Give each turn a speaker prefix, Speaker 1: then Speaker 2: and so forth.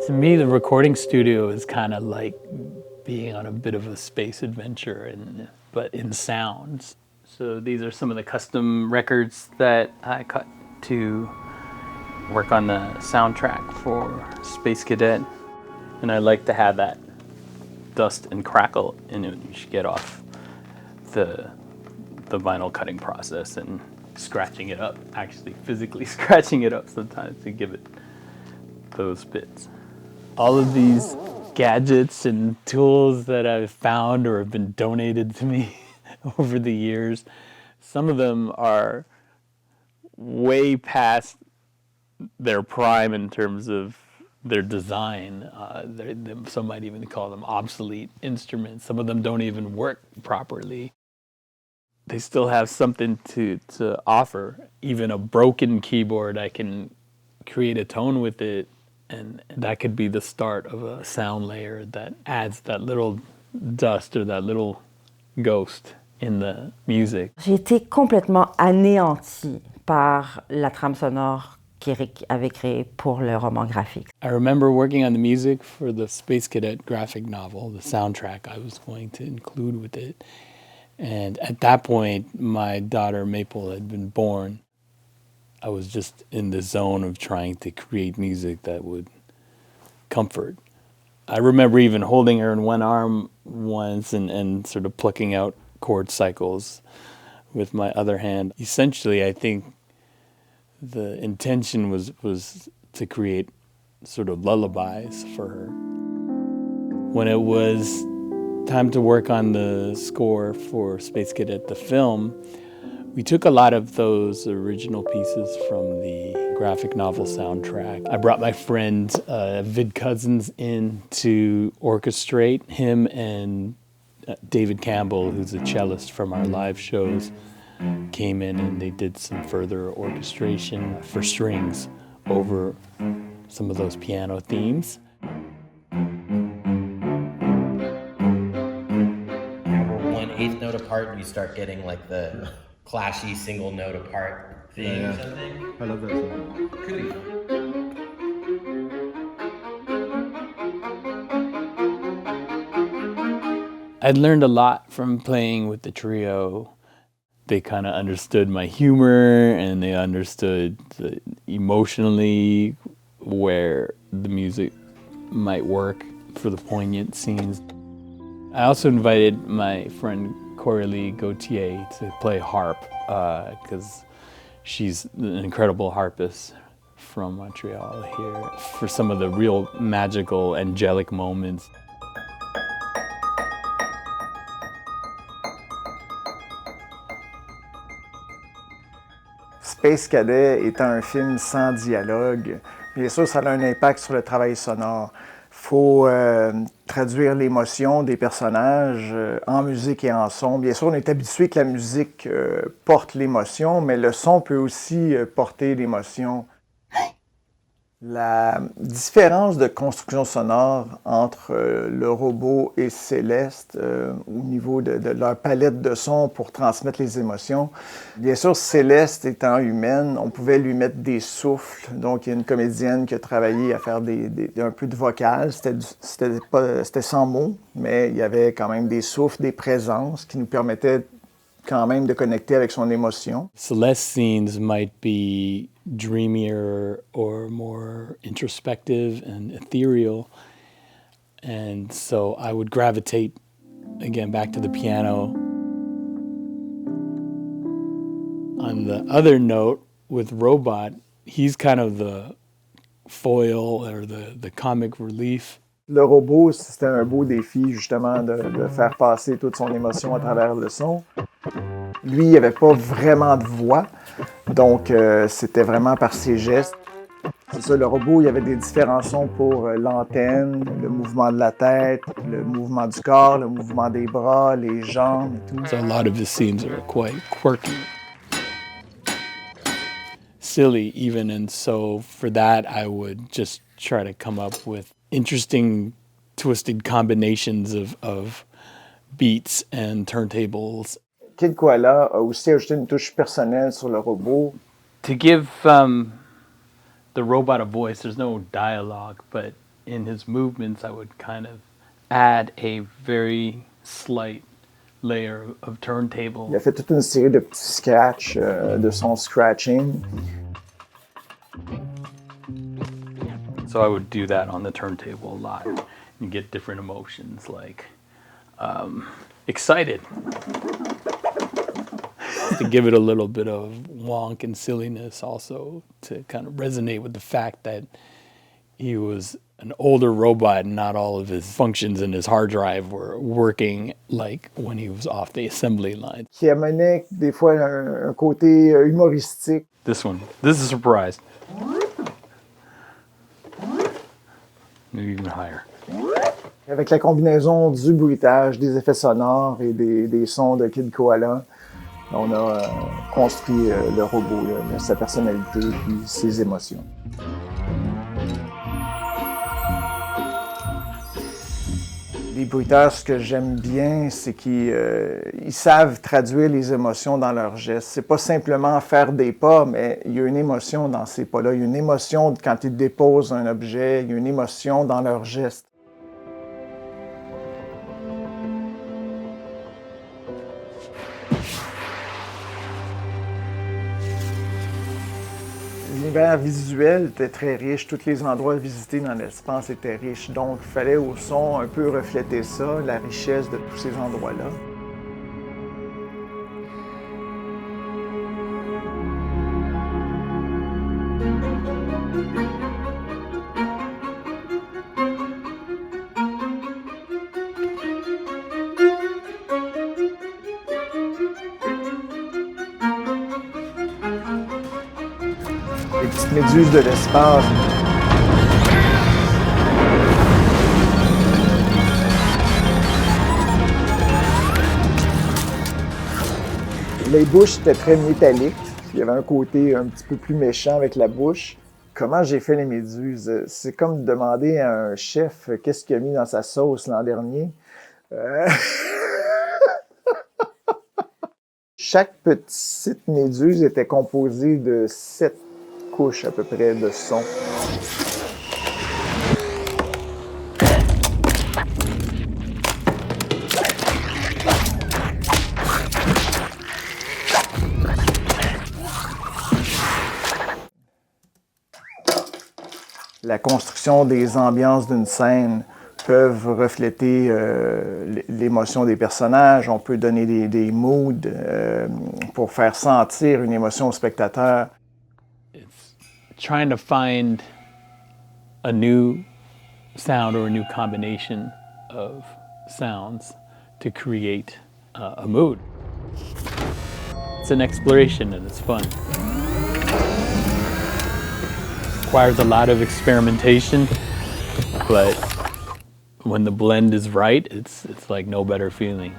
Speaker 1: To me, the recording studio is kind of like being on a bit of a space adventure, but in sounds. So these are some of the custom records that I cut to work on the soundtrack for Space Cadet. And I like to have that dust and crackle in it you should get off the vinyl cutting process and scratching it up, actually physically scratching it up sometimes to give it those bits. All of these gadgets and tools that I've found or have been donated to me over the years, some of them are way past their prime in terms of their design. Some might even call them obsolete instruments. Some of them don't even work properly. They still have something to offer. Even a broken keyboard, I can create a tone with it, and that could be the start of a sound layer that adds that little dust or that little ghost in the music.
Speaker 2: J'ai été complètement anéantie par la trame sonore qu'Éric avait créée pour le roman graphique.
Speaker 1: I remember working on the music for the Space Cadet graphic novel, the soundtrack I was going to include with it. And at that point, my daughter Maple had been born. I was just in the zone of trying to create music that would comfort. I remember even holding her in one arm once and sort of plucking out chord cycles with my other hand. Essentially, I think the intention was to create sort of lullabies for her. When it was time to work on the score for Space Cadet, the film, we took a lot of those original pieces from the graphic novel soundtrack. I brought my friend Vid Cousins in to orchestrate. Him and David Campbell, who's a cellist from our live shows, came in and they did some further orchestration for strings over some of those piano themes.
Speaker 3: We're 1/8 note apart and you start getting like the clashy single note apart thing or something.
Speaker 4: I love that song.
Speaker 3: Could be fun.
Speaker 1: I'd learned a lot from playing with the trio. They kind of understood my humor and they understood emotionally where the music might work for the poignant scenes. I also invited my friend Koala Gauthier to play harp because she's an incredible harpist from Montreal here for some of the real magical, angelic moments.
Speaker 5: Space Cadet est un film sans dialogue. Bien sûr, ça a un impact sur le travail sonore. Il faut traduire l'émotion des personnages en musique et en son. Bien sûr, on est habitué que la musique porte l'émotion, mais le son peut aussi porter l'émotion. La différence de construction sonore entre le robot et Céleste au niveau de leur palette de sons pour transmettre les émotions. Bien sûr, Céleste étant humaine, on pouvait lui mettre des souffles. Donc, il y a une comédienne qui a travaillé à faire un peu de vocal. C'était sans mots, mais il y avait quand même des souffles, des présences qui nous permettaient quand même de connecter avec son émotion.
Speaker 1: Celeste scenes might be dreamier or more introspective and ethereal. And so I would gravitate again back to the piano. On the other note, with Robot, he's kind of the foil or the comic relief.
Speaker 5: Le robot, c'était un beau défi justement de faire passer toute son émotion à travers le son. Lui, il n'y avait pas vraiment de voix, donc c'était vraiment par ses gestes. C'est ça, le robot, il y avait des différents sons pour l'antenne, le mouvement de la tête, le mouvement du corps, le mouvement des bras, les jambes et tout.
Speaker 1: So a lot of his scenes are quite quirky, silly even, and so for that I would just try to come up with interesting twisted combinations of beats and turntables.
Speaker 5: Kid Koala a aussi ajouté une touche personnelle sur le robot.
Speaker 1: To give the robot a voice, there's no dialogue, but in his movements, I would kind of add a very slight layer of turntable.
Speaker 5: Il a fait toute une série de petits scratchs, de son scratching.
Speaker 1: So I would do that on the turntable a lot. You get different emotions like excited. To give it a little bit of wonk and silliness also to kind of resonate with the fact that he was an older robot and not all of his functions in his hard drive were working like when he was off the assembly line.
Speaker 5: Qui amenait des fois un côté humoristique.
Speaker 1: This one, this is a surprise. Maybe even higher.
Speaker 5: Avec la combinaison du bruitage, des effets sonores et des sons de Kid Koala, on a construit le robot, là, sa personnalité puis ses émotions. Les bruiteurs, ce que j'aime bien, c'est qu'ils savent traduire les émotions dans leurs gestes. C'est pas simplement faire des pas, mais il y a une émotion dans ces pas-là. Il y a une émotion quand ils déposent un objet, il y a une émotion dans leurs gestes. L'univers visuel était très riche, tous les endroits visités dans l'espace étaient riches, donc il fallait au son un peu refléter ça, la richesse de tous ces endroits-là. Les petites méduses de l'espace. Les bouches étaient très métalliques. Il y avait un côté un petit peu plus méchant avec la bouche. Comment j'ai fait les méduses? C'est comme demander à un chef qu'est-ce qu'il a mis dans sa sauce l'an dernier. Chaque petite méduse était composée de 7 couches à peu près de son. La construction des ambiances d'une scène peuvent refléter l'émotion des personnages. On peut donner des moods pour faire sentir une émotion au spectateur.
Speaker 1: It's trying to find a new sound or a new combination of sounds to create a mood. It's an exploration and it's fun. Requires a lot of experimentation, but when the blend is right, it's like no better feeling.